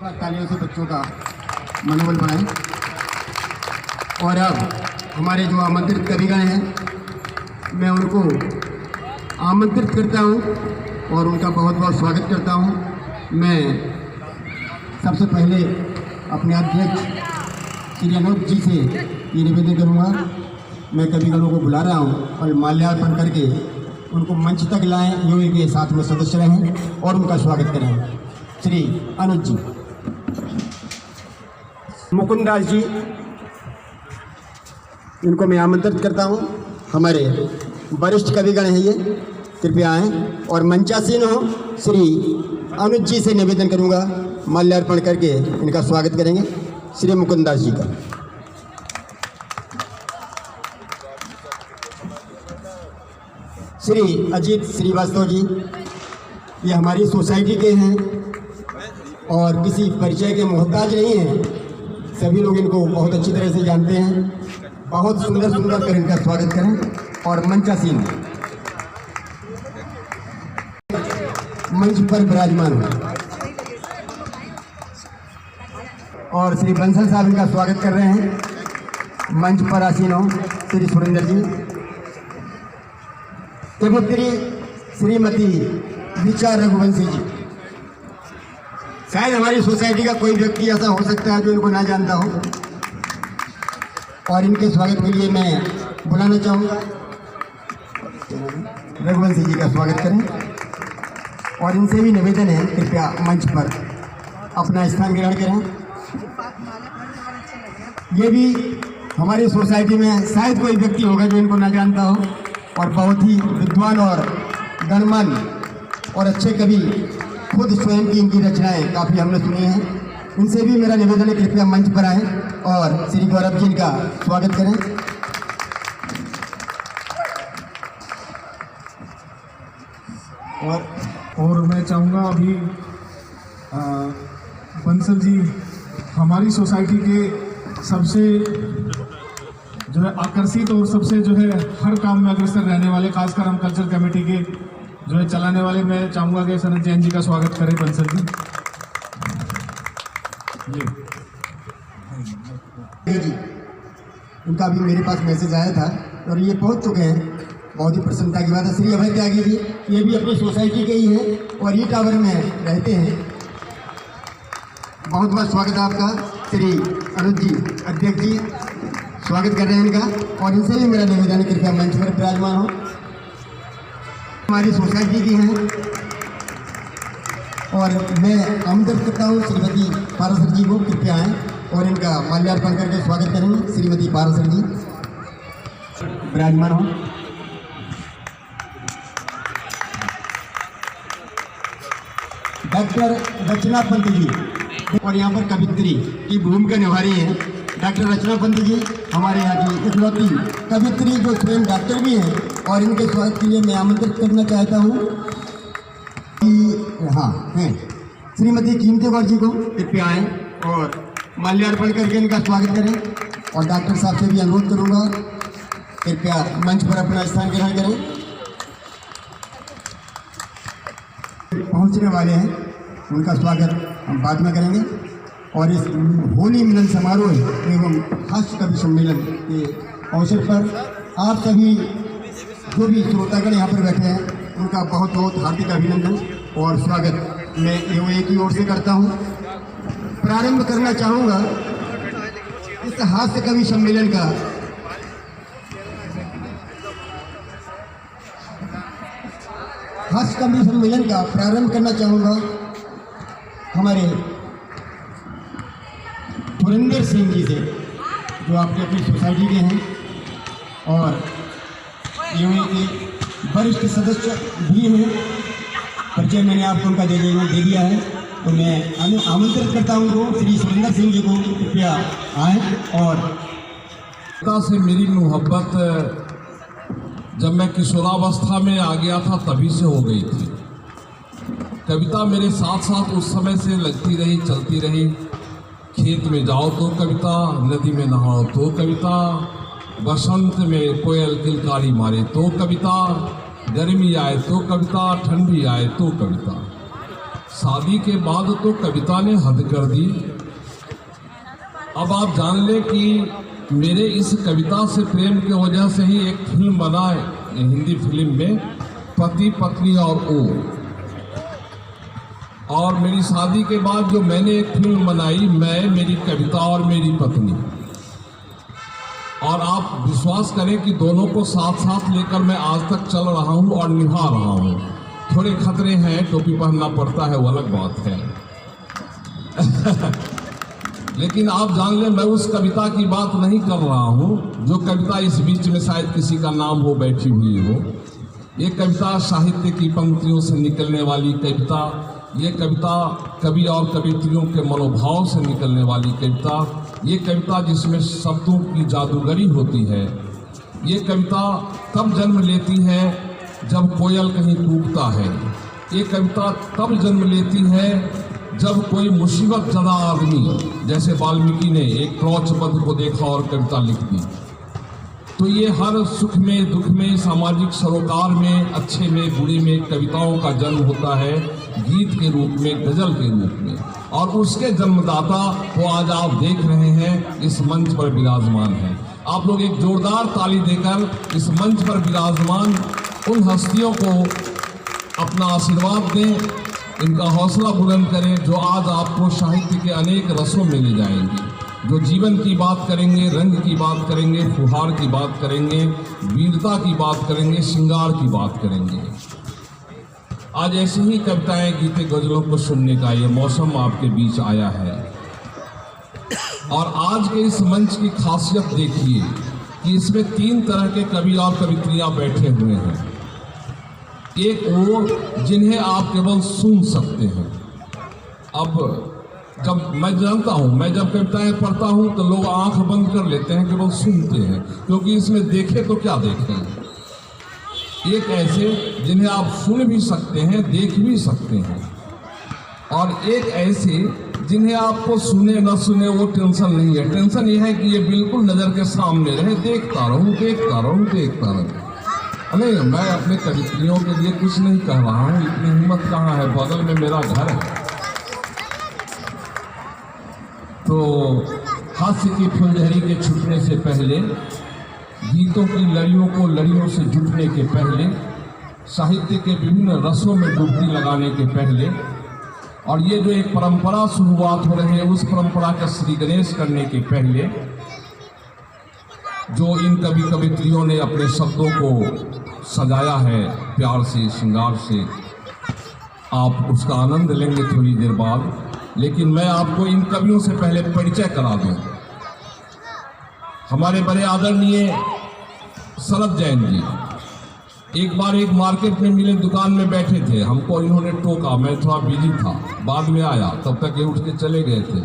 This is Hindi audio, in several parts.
तालियों से बच्चों का मनोबल बढ़ाएं। और अब हमारे जो आमंत्रित कविगण हैं, मैं उनको आमंत्रित करता हूं और उनका बहुत बहुत स्वागत करता हूं। मैं सबसे पहले अपने अध्यक्ष श्री अनूप जी से ये निवेदन करूंगा, मैं कविगणों को बुला रहा हूं और माल्यार्पण करके उनको मंच तक लाएं, यूए के साथ में सदस्य रहें और उनका स्वागत करें। श्री अनुज जी, मुकुंदास जी, इनको मैं आमंत्रित करता हूं। हमारे वरिष्ठ कविगण हैं ये, कृपया आएँ। और मंचासीन हो श्री अनुज जी से निवेदन करूंगा, माल्यार्पण करके इनका स्वागत करेंगे। श्री मुकुंदास जी का। श्री अजीत श्रीवास्तव जी, ये हमारी सोसाइटी के हैं और किसी परिचय के मोहताज नहीं हैं, सभी लोग इनको बहुत अच्छी तरह से जानते हैं। बहुत सुंदर सुंदर कर इनका स्वागत करें। और मंचासीन मंच पर विराजमान हो और श्री बंसल साहब इनका स्वागत कर रहे हैं। मंच पर आसीन हो श्री सुरेंद्र जी, कवित्री श्रीमती ऋचा रघुवंशी जी। शायद हमारी सोसाइटी का कोई व्यक्ति ऐसा हो सकता है जो इनको ना जानता हो, और इनके स्वागत के लिए मैं बुलाना चाहूँगा। रघुवंशी जी का स्वागत करें और इनसे भी निवेदन है, कृपया मंच पर अपना स्थान ग्रहण करें। ये भी हमारी सोसाइटी में शायद कोई व्यक्ति होगा जो इनको ना जानता हो, और बहुत ही विद्वान और गणमान्य और अच्छे कवि, खुद स्वयं की इनकी रचनाएं काफ़ी हमने सुनी हैं। इनसे भी मेरा निवेदन है, कृपया मंच पर आएँ और श्री गौरव जी इनका स्वागत करें। और मैं चाहूँगा अभी बंसल जी, हमारी सोसाइटी के सबसे जो है आकर्षित और सबसे जो है हर काम में अग्रसर रहने वाले, खासकर हम कल्चर कमेटी के जो है चलाने वाले, मैं चाहूँगा कि सनत जैन जी का स्वागत करें। बंसल जी जी, उनका भी मेरे पास मैसेज आया था और ये पहुंच चुके हैं, बहुत ही प्रसन्नता की बात है। श्री अभय त्यागी जी, ये भी अपनी सोसाइटी के ही हैं और ई टावर में रहते हैं। बहुत बहुत स्वागत है आपका। श्री अनुज जी, अध्यक्ष जी, स्वागत कर रहे हैं इनका। और इनसे भी मेरा निवेदन है, कृपया मंच पर विराजमान हो। हमारी सोसाइटी की हैं और मैं आमंत्रित करता हूँ श्रीमती पारासर जी को, कृपया आएँ और इनका माल्यार्पण करके स्वागत करेंगे। श्रीमती पारासर जी विराजमान हो। डॉक्टर रचना पंत जी, और यहाँ पर कवित्री की भूमिका निभा रही हैं डॉक्टर रचना पंत जी, हमारे यहाँ की इकलौती कवित्री जो स्वयं डॉक्टर भी हैं। और इनके स्वागत के लिए मैं आमंत्रित करना चाहता हूँ कि हाँ हैं श्रीमती कीमती गौर जी को, कृपया आएँ और माल्यार्पण करके इनका स्वागत करें। और डॉक्टर साहब से भी अनुरोध करूँगा, कृपया मंच पर अपना स्थान ग्रहण करें। पहुंचने वाले हैं, उनका स्वागत हम बाद में करेंगे। और इस होली मिलन समारोह एवं हास्य कवि सम्मेलन के अवसर पर आप सभी जो भी श्रोतागण यहाँ पर बैठे हैं, उनका बहुत बहुत हार्दिक अभिनंदन और स्वागत मैं यूए की ओर से करता हूँ। प्रारंभ करना चाहूँगा इस हास्य कवि सम्मेलन का हास्य कवि सम्मेलन का प्रारंभ करना चाहूँगा हमारे सुरेंद्र सिंह जी से, जो आपकी अपनी सोसाइटी के हैं और यूए के वरिष्ठ सदस्य भी हैं। परिचय मैंने आपको उनका दे दिया है, तो मैं आमंत्रित करता हूँ उनको, श्री सुरेंद्र सिंह जी को, कृपया आएँ। और से मेरी मोहब्बत जब मैं किशोरावस्था में आ गया था तभी से हो गई थी। कविता मेरे साथ साथ उस समय से लगती रही, चलती रही। खेत में जाओ तो कविता, नदी में नहाओ तो कविता, बसंत में कोयल किलकारी मारे तो कविता, गर्मी आए तो कविता, ठंडी आए तो कविता। शादी के बाद तो कविता ने हद कर दी। अब आप जान ले कि मेरे इस कविता से प्रेम की वजह से ही एक फिल्म बना है हिंदी फिल्म में, पति पत्नी और ओ। और मेरी शादी के बाद जो मैंने एक फिल्म बनाई, मैं, मेरी कविता और मेरी पत्नी। और आप विश्वास करें कि दोनों को साथ साथ लेकर मैं आज तक चल रहा हूं और निभा रहा हूं। थोड़े खतरे हैं, टोपी पहनना पड़ता है, वो अलग बात है। लेकिन आप जान लें, मैं उस कविता की बात नहीं कर रहा हूं जो कविता इस बीच में शायद किसी का नाम हो बैठी हुई हो। ये कविता साहित्य की पंक्तियों से निकलने वाली कविता, ये कविता कवि और कवित्रियों के मनोभाव से निकलने वाली कविता, ये कविता जिसमें शब्दों की जादूगरी होती है। ये कविता तब जन्म लेती है जब कोयल कहीं कूकता है। ये कविता तब जन्म लेती है जब कोई मुसीबत ज़दा आदमी, जैसे वाल्मीकि ने एक क्रौचबद्ध को देखा और कविता लिख दी। तो ये हर सुख में, दुख में, सामाजिक सरोकार में, अच्छे में, बुरे में कविताओं का जन्म होता है, गीत के रूप में, गजल के रूप में। और उसके जन्मदाता को आज आप देख रहे हैं, इस मंच पर विराजमान हैं। आप लोग एक जोरदार ताली देकर इस मंच पर विराजमान उन हस्तियों को अपना आशीर्वाद दें, इनका हौसला बुलंद करें, जो आज आपको साहित्य के अनेक रसों में ले जाएंगी, जो जीवन की बात करेंगे, रंग की बात करेंगे, फुहार की बात करेंगे, वीरता की बात करेंगे, श्रृंगार की बात करेंगे। आज ऐसी ही कविताएं, गीते, गजलों को सुनने का ये मौसम आपके बीच आया है। और आज के इस मंच की खासियत देखिए कि इसमें 3 तरह के कवि और कवित्रियां बैठे हुए हैं। एक वो जिन्हें आप केवल सुन सकते हैं। अब जब मैं जानता हूं, मैं जब कविताएं पढ़ता हूं तो लोग आंख बंद कर लेते हैं, केवल सुनते हैं, क्योंकि इसमें देखे तो क्या देखें। एक ऐसे जिन्हें आप सुन भी सकते हैं, देख भी सकते हैं, और एक ऐसे जिन्हें आपको सुने न सुने वो टेंशन नहीं है। टेंशन ये है कि ये बिल्कुल नज़र के सामने रहे, देखता रहूं, देखता रहूं, देखता रहूं। नहीं, मैं अपने कवित्रियों के लिए कुछ नहीं कह रहा हूँ, इतनी हिम्मत कहाँ है, बगल में मेरा घर है। तो हास्य की फुलझड़ी के छुटने से पहले, गीतों की लड़ियों को लड़ियों से जुटने के पहले, साहित्य के विभिन्न रसों में डुबकी लगाने के पहले, और ये जो एक परंपरा शुरुआत हो रही है, उस परंपरा का श्री गणेश करने के पहले, जो इन कवि कवित्रियों ने अपने शब्दों को सजाया है प्यार से, श्रृंगार से, आप उसका आनंद लेंगे थोड़ी देर बाद। लेकिन मैं आपको इन कवियों से पहले परिचय करा दूं। हमारे बड़े आदरणीय शरद जैन जी एक बार एक मार्केट में मिले, दुकान में बैठे थे, हमको इन्होंने टोका, मैं थोड़ा बिजी था, बाद में आया, तब तक ये उठ के चले गए थे।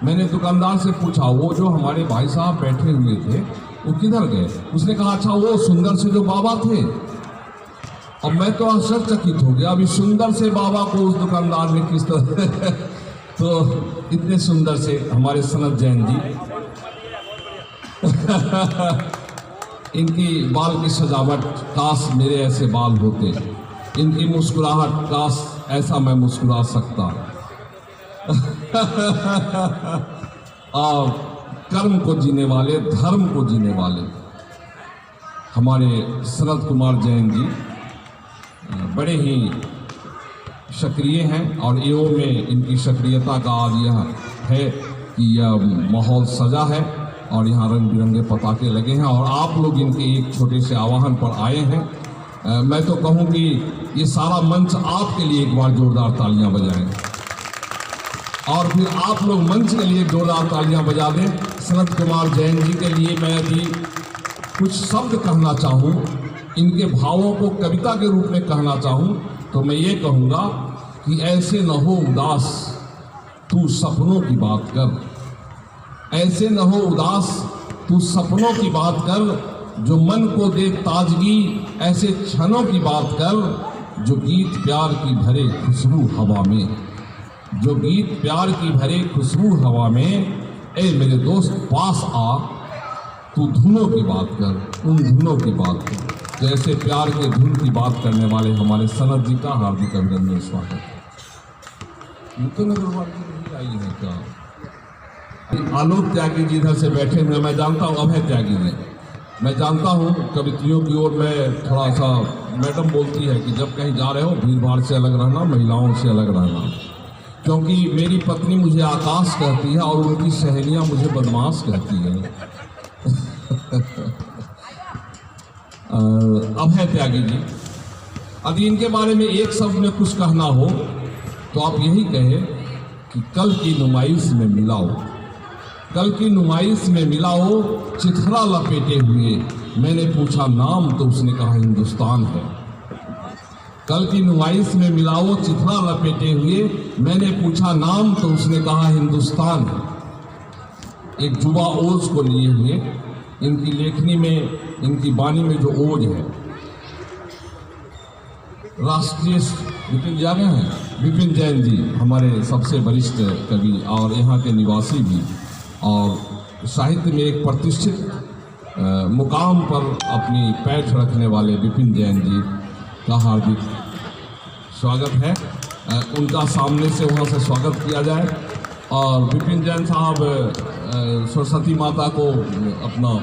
मैंने दुकानदार से पूछा, वो जो हमारे भाई साहब बैठे हुए थे वो किधर गए? उसने कहा, अच्छा वो सुंदर से जो बाबा थे। अब मैं तो आश्चर्यचकित हो गया, अभी सुंदर से बाबा को उस दुकानदार ने किस तरह तो इतने सुंदर से हमारे शरद जैन जी इनकी बाल की सजावट, काश मेरे ऐसे बाल होते, इनकी मुस्कुराहट, काश ऐसा मैं मुस्कुरा सकता। कर्म को जीने वाले, धर्म को जीने वाले हमारे शरद कुमार जैन जी बड़े ही सक्रिय हैं, और एओ में इनकी सक्रियता का आज यह है कि यह माहौल सजा है और यहाँ रंग बिरंगे पताके लगे हैं, और आप लोग इनके एक छोटे से आह्वान पर आए हैं। मैं तो कहूँ कि ये सारा मंच आपके लिए एक बार जोरदार तालियां बजाएं, और फिर आप लोग मंच के लिए जोरदार तालियां बजा दें। शरद कुमार जैन जी के लिए मैं अभी कुछ शब्द कहना चाहूँ, इनके भावों को कविता के रूप में कहना चाहूँ, तो मैं ये कहूँगा कि ऐसे न हो उदास तू सपनों की बात कर, ऐसे न हो उदास तू सपनों की बात कर, जो मन को दे ताजगी ऐसे क्षणों की बात कर, जो गीत प्यार की भरे खुशबू हवा में, जो गीत प्यार की भरे खुशबू हवा में। ए मेरे दोस्त पास आ, तू धुनों की बात कर, उन धुनों की बात कर। तो ऐसे प्यार के धुन की बात करने वाले हमारे शरद जी का हार्दिक अभिनंदन, स्वागत है। नूतन अग्रवाल जी नहीं आई है क्या? आलोक त्यागी जी इधर से बैठे हुए, मैं जानता हूँ अभय त्यागी जी, मैं जानता हूँ कवित्रियों की ओर मैं थोड़ा सा, मैडम बोलती है कि जब कहीं जा रहे हो भीड़ भाड़ से अलग रहना, महिलाओं से अलग रहना, क्योंकि मेरी पत्नी मुझे आकाश कहती है और उनकी सहेलियां मुझे बदमाश कहती हैं। अभय त्यागी जी, यदि इनके बारे में एक शब्द में कुछ कहना हो तो आप यही कहें कि कल की नुमाइश में मिलाओ, कल की नुमाइश में मिलाओ, चिथरा लपेटे हुए, मैंने पूछा नाम तो उसने कहा हिंदुस्तान है। कल की नुमाइश में मिलाओ, चिथरा लपेटे हुए, मैंने पूछा नाम तो उसने कहा हिंदुस्तान है। एक जुबा ओज को लिए हुए इनकी लेखनी में, इनकी वाणी में जो ओज है, राष्ट्रीय विपिन जी आ गए हैं, विपिन जैन जी हमारे सबसे वरिष्ठ कवि और यहाँ के निवासी भी, और साहित्य में एक प्रतिष्ठित मुकाम पर अपनी पैठ रखने वाले विपिन जैन जी का हार्दिक स्वागत है। उनका सामने से वहाँ से स्वागत किया जाए और विपिन जैन साहब सरस्वती माता को अपना